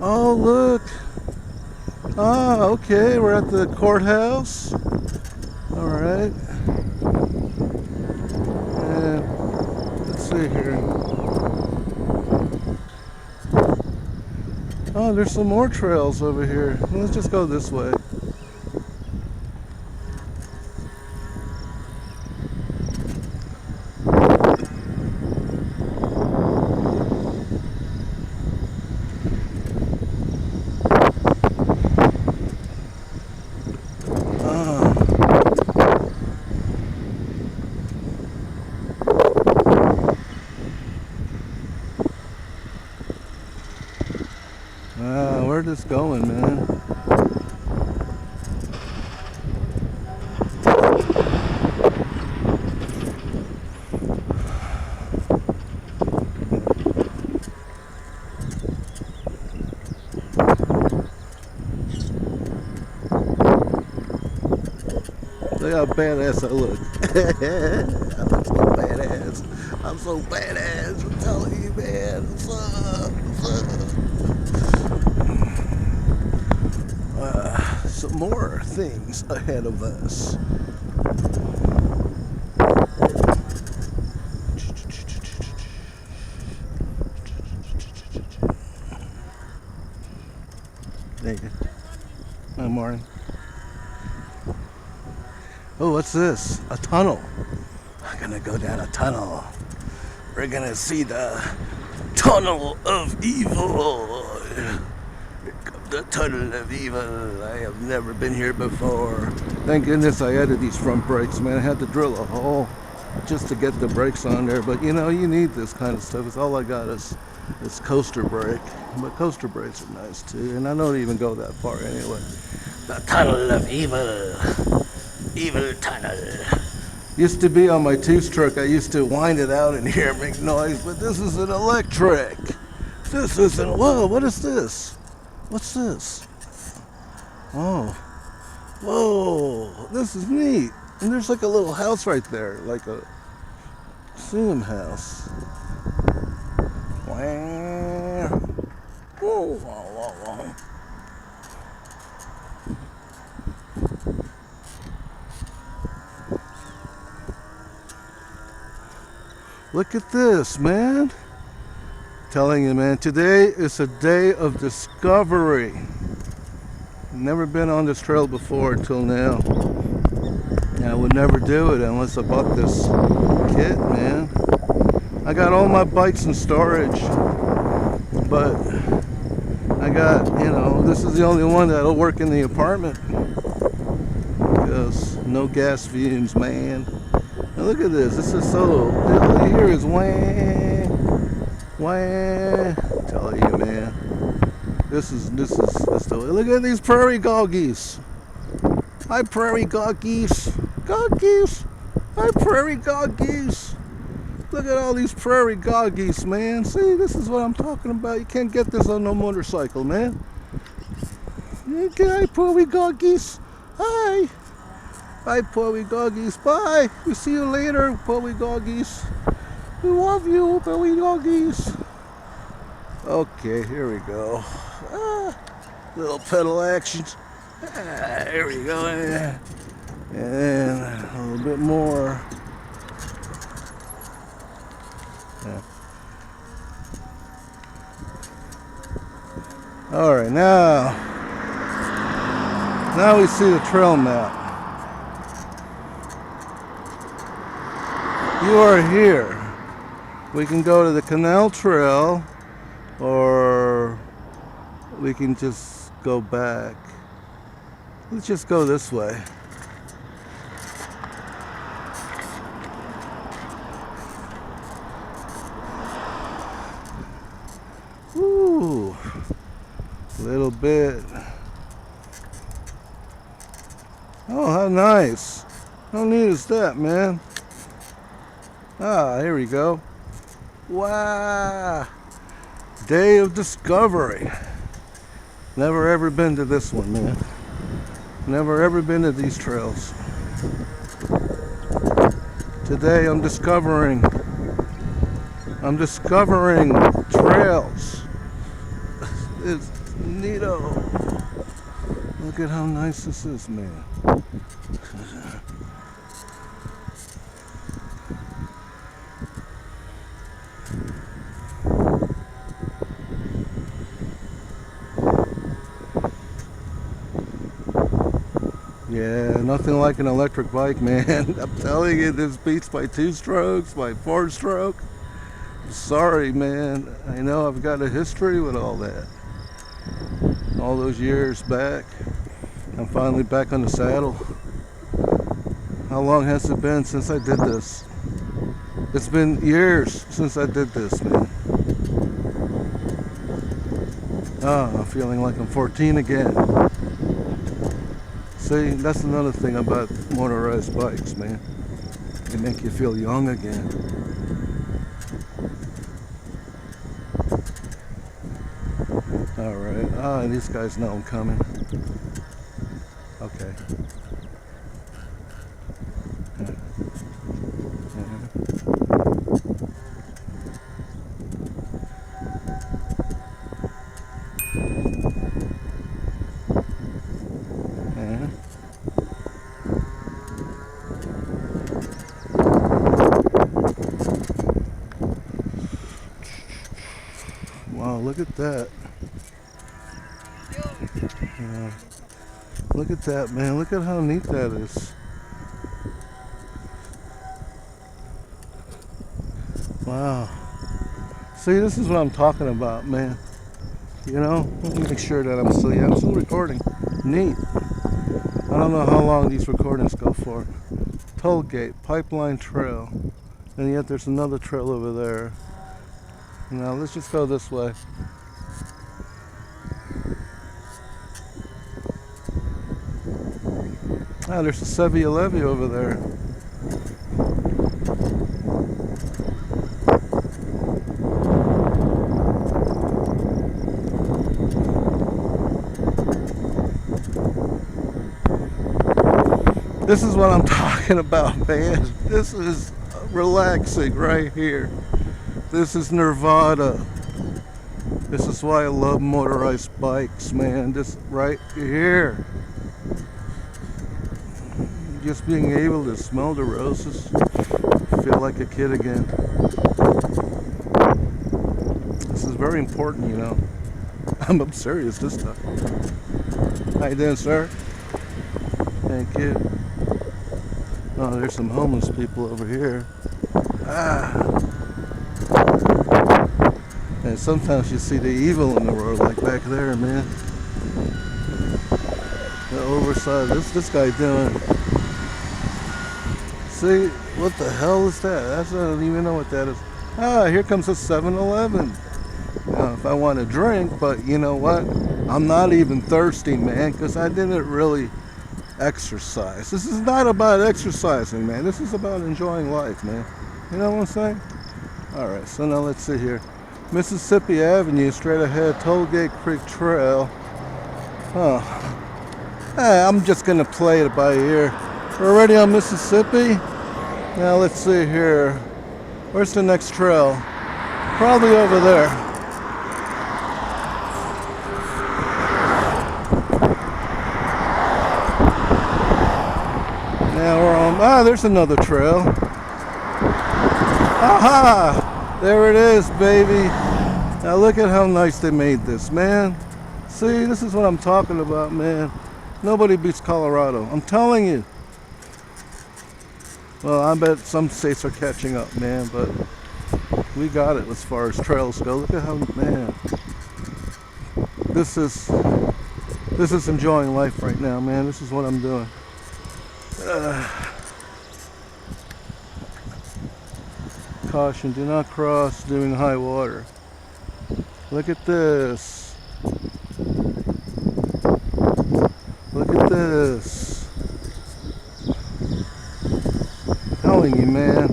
Oh, look. Ah, okay, we're at the courthouse. All right. And let's see here. Oh, there's some more trails over here. Let's just go this way. Where's this going, man? Look how badass I look. I'm so badass. I'm so badass. I'm telling you, man. What's up? Some more things ahead of us. There you go. Good morning. Oh, what's this? A tunnel. I'm gonna go down a tunnel. We're gonna see the tunnel of evil. The tunnel of evil. I have never been here before. Thank goodness I added these front brakes, man. I had to drill a hole just to get the brakes on there. But you know, you need this kind of stuff. It's all I got is this coaster brake. But coaster brakes are nice too. And I don't even go that far anyway. The tunnel of evil. Evil tunnel. Used to be on my two-stroke. I used to wind it out in here and make noise. But this is an electric. This isn't. Whoa, what is this? What's this? Oh. Whoa. This is neat. And there's like a little house right there. Like a museum house. Whoa. Whoa, whoa, whoa. Look at this, man. Telling you, man, today is a day of discovery. Never been on this trail before until now. And I would never do it unless I bought this kit, man. I got all my bikes in storage, but I got, this is the only one that'll work in the apartment because no gas fumes, man. Now look at this. This is so. All you hear is wah, wah. I'm telling you, man. This is the way. Look at these prairie goggies. Hi, prairie goggies. Goggies. Hi, prairie goggies. Look at all these prairie goggies, man. See, this is what I'm talking about. You can't get this on no motorcycle, man. Hi, prairie goggies. Hi. Bye, Poey Doggies. Bye. We see you later, Poey Doggies. We love you, Poey Doggies. Okay, here we go. Little pedal action. Here we go. And a little bit more. Yeah. All right, now we see the trail map. You are here. We can go to the canal trail, or we can just go back. Let's just go this way. Ooh, a little bit. Oh, how nice. How neat is that, man? Ah, here we go. Wow. Day of discovery. Never ever been to this one, man. Never ever been to these trails. Today I'm discovering trails. Neato. Look at how nice this is, man. Yeah, nothing like an electric bike, man. I'm telling you, this beats my 2-strokes, my 4-stroke. Sorry, man. I know I've got a history with all that. All those years back, I'm finally back on the saddle. How long has it been since I did this? It's been years since I did this, man. Oh, I'm feeling like I'm 14 again. See, that's another thing about motorized bikes, man. They make you feel young again. Alright, these guys know I'm coming. Okay. Wow, look at that. Look at that, man. Look at how neat that is. Wow. See, this is what I'm talking about, man. You know, let me make sure that I'm still recording. Neat. I don't know how long these recordings go for. Toll gate, pipeline trail, and yet there's another trail over there. Now let's just go this way. There's a Sevia Levy over there. This is what I'm talking about, man. This is relaxing right here. This is Nirvana. This is why I love motorized bikes, man. This right here. Just being able to smell the roses, feel like a kid again. This is very important, you know. I'm serious this time. How you doing, sir? Thank you. Oh, there's some homeless people over here. And sometimes you see the evil in the world, like back there, man. The oversized, this guy doing. See, what the hell is that? I don't even know what that is. Here comes a 7-Eleven. Now, if I want to drink, but you know what? I'm not even thirsty, man, because I didn't really exercise. This is not about exercising, man. This is about enjoying life, man. You know what I'm saying? All right, so now let's see here. Mississippi Avenue, straight ahead, Tollgate Creek Trail. I'm just going to play it by ear. We're already on Mississippi. Now let's see here. Where's the next trail? Probably over there. Now we're on, there's another trail. Aha! There it is, baby. Now look at how nice they made this, man. See, this is what I'm talking about, man. Nobody beats Colorado. I'm telling you. Well, I bet some states are catching up, man, but we got it as far as trails go. Look at how, man. This is enjoying life right now, man. This is what I'm doing. Caution, do not cross during high water. Look at this. Look at this. Telling you, man.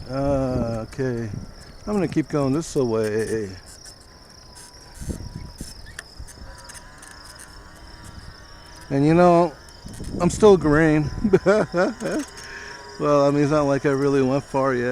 Okay. I'm gonna keep going this way. And you know, I'm still green. Well, I mean, it's not like I really went far yet.